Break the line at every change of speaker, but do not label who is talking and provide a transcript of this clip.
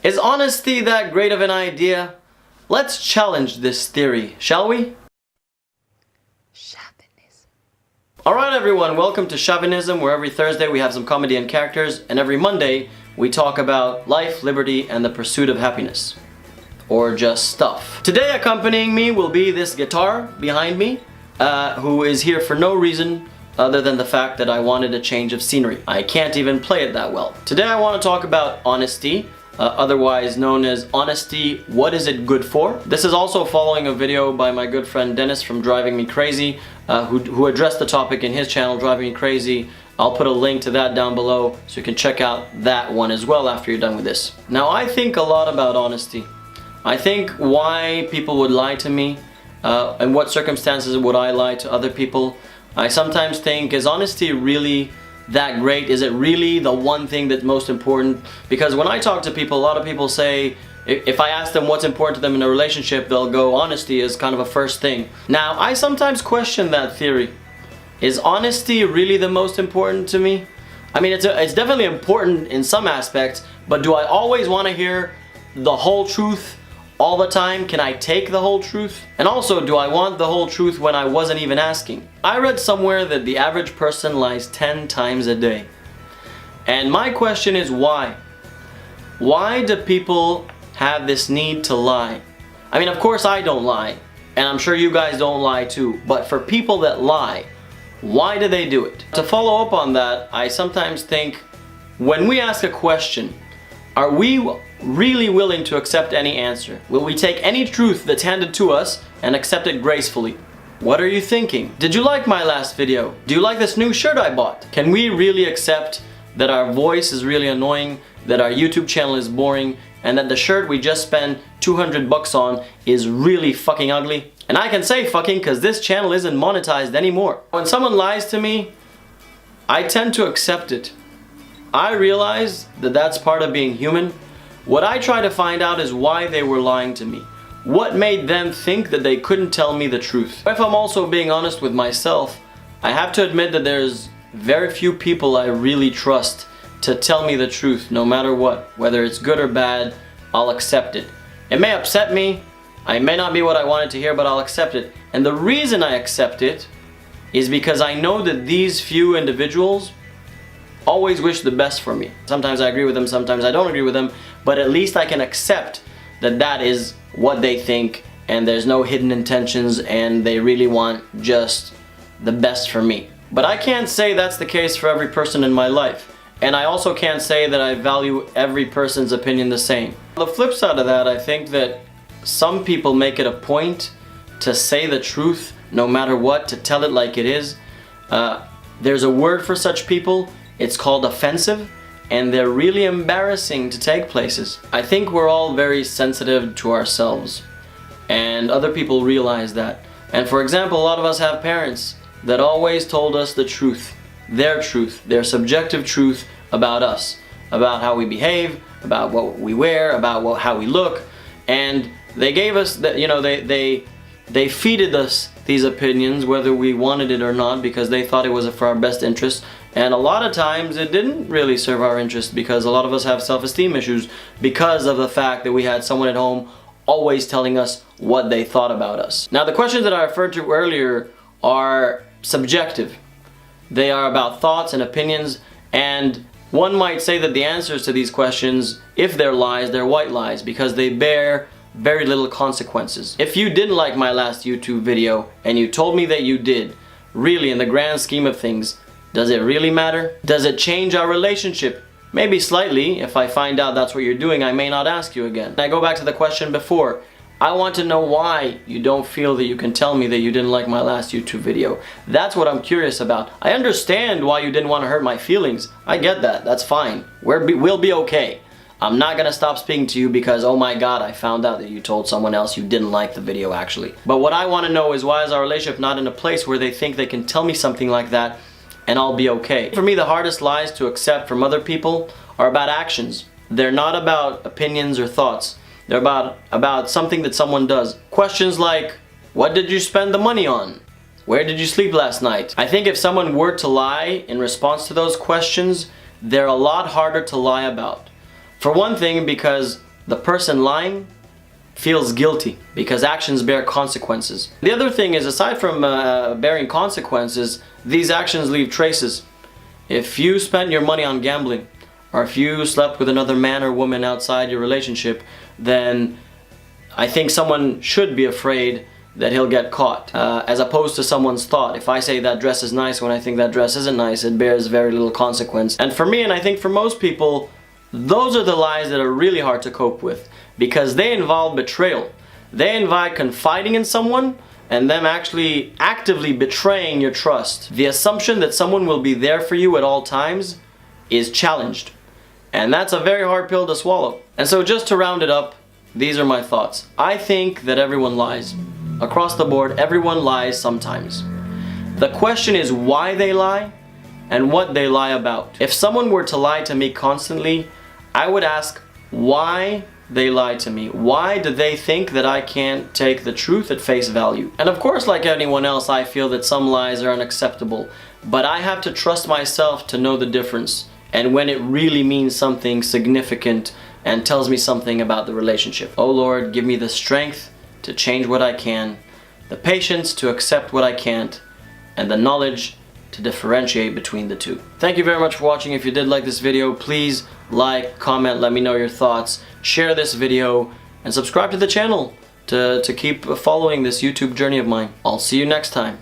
Is honesty that great of an idea? Let's challenge this theory, shall we?
Chauvinism.
Alright everyone, welcome to Chauvinism, where every Thursday we have some comedy and characters, and every Monday we talk about life, liberty, and the pursuit of happiness. Or just stuff. Today accompanying me will be this guitar behind me, who is here for no reason other than the fact that I wanted a change of scenery. I can't even play it that well. Today I want to talk about honesty, otherwise known as Honesty, What Is It Good For? This is also following a video by my good friend Dennis from Driving Me Crazy, who addressed the topic in his channel, Driving Me Crazy. I'll put a link to that down below so you can check out that one as well after you're done with this. Now I think a lot about honesty. I think why people would lie to me, and what circumstances would I lie to other people. I sometimes think, is honesty really that great? Is it really the one thing that's most important? Because when I talk to people, a lot of people say, if I ask them what's important to them in a relationship, they'll go, honesty is kind of a first thing. Now, I sometimes question that theory. Is honesty really the most important to me? I mean, it's definitely important in some aspects, but do I always want to hear the whole truth all the time? Can I take the whole truth? And also, do I want the whole truth when I wasn't even asking? I read somewhere that the average person lies 10 times a day. And my question is why? Why do people have this need to lie? I mean, of course I don't lie, and I'm sure you guys don't lie too, but for people that lie, why do they do it? To follow up on that, I sometimes think, when we ask a question, are we really willing to accept any answer? Will we take any truth that's handed to us and accept it gracefully? What are you thinking? Did you like my last video? Do you like this new shirt I bought? Can we really accept that our voice is really annoying, that our YouTube channel is boring, and that the shirt we just spent 200 bucks on is really fucking ugly? And I can say fucking because this channel isn't monetized anymore. When someone lies to me, I tend to accept it. I realize that that's part of being human. What I try to find out is why they were lying to me. What made them think that they couldn't tell me the truth? If I'm also being honest with myself, I have to admit that there's very few people I really trust to tell me the truth, no matter what. Whether it's good or bad, I'll accept it. It may upset me, it may not be what I wanted to hear, but I'll accept it. And the reason I accept it is because I know that these few individuals always wish the best for me. Sometimes I agree with them, sometimes I don't agree with them, but at least I can accept that that is what they think and there's no hidden intentions and they really want just the best for me. But I can't say that's the case for every person in my life. And I also can't say that I value every person's opinion the same. On the flip side of that, I think that some people make it a point to say the truth no matter what, to tell it like it is. There's a word for such people. It's called offensive, and they're really embarrassing to take places. I think we're all very sensitive to ourselves, and other people realize that. And for example, a lot of us have parents that always told us the truth, their subjective truth about us, about how we behave, about what we wear, about how we look, and they gave us that, you know, they feeded us these opinions whether we wanted it or not because they thought it was for our best interest. And a lot of times it didn't really serve our interest because a lot of us have self-esteem issues because of the fact that we had someone at home always telling us what they thought about us. Now, the questions that I referred to earlier are subjective. They are about thoughts and opinions, and one might say that the answers to these questions, if they're lies, they're white lies because they bear very little consequences. If you didn't like my last YouTube video and you told me that you did, really in the grand scheme of things, does it really matter? Does it change our relationship? Maybe slightly. If I find out that's what you're doing, I may not ask you again. I go back to the question before. I want to know why you don't feel that you can tell me that you didn't like my last YouTube video. That's what I'm curious about. I understand why you didn't want to hurt my feelings. I get that. That's fine. We'll be okay. I'm not gonna stop speaking to you because, oh my god, I found out that you told someone else you didn't like the video actually. But what I want to know is, why is our relationship not in a place where they think they can tell me something like that and I'll be okay? For me, the hardest lies to accept from other people are about actions. They're not about opinions or thoughts. They're about something that someone does. Questions like, what did you spend the money on? Where did you sleep last night? I think if someone were to lie in response to those questions, they're a lot harder to lie about. For one thing, because the person lying feels guilty because actions bear consequences. The other thing is, aside from bearing consequences, these actions leave traces. If you spent your money on gambling, or if you slept with another man or woman outside your relationship, then I think someone should be afraid that he'll get caught, as opposed to someone's thought. If I say that dress is nice when I think that dress isn't nice, it bears very little consequence. And for me, and I think for most people, those are the lies that are really hard to cope with, because they involve betrayal. They involve confiding in someone and them actually actively betraying your trust. The assumption that someone will be there for you at all times is challenged. And that's a very hard pill to swallow. And so just to round it up, these are my thoughts. I think that everyone lies. Across the board, everyone lies sometimes. The question is why they lie and what they lie about. If someone were to lie to me constantly, I would ask why they lie to me. Why do they think that I can't take the truth at face value? And of course, like anyone else, I feel that some lies are unacceptable, but I have to trust myself to know the difference and when it really means something significant and tells me something about the relationship. Oh Lord, give me the strength to change what I can, the patience to accept what I can't, and the knowledge to differentiate between the two. Thank you very much for watching. If you did like this video, please like, comment, let me know your thoughts, share this video, and subscribe to the channel to keep following this YouTube journey of mine. I'll see you next time.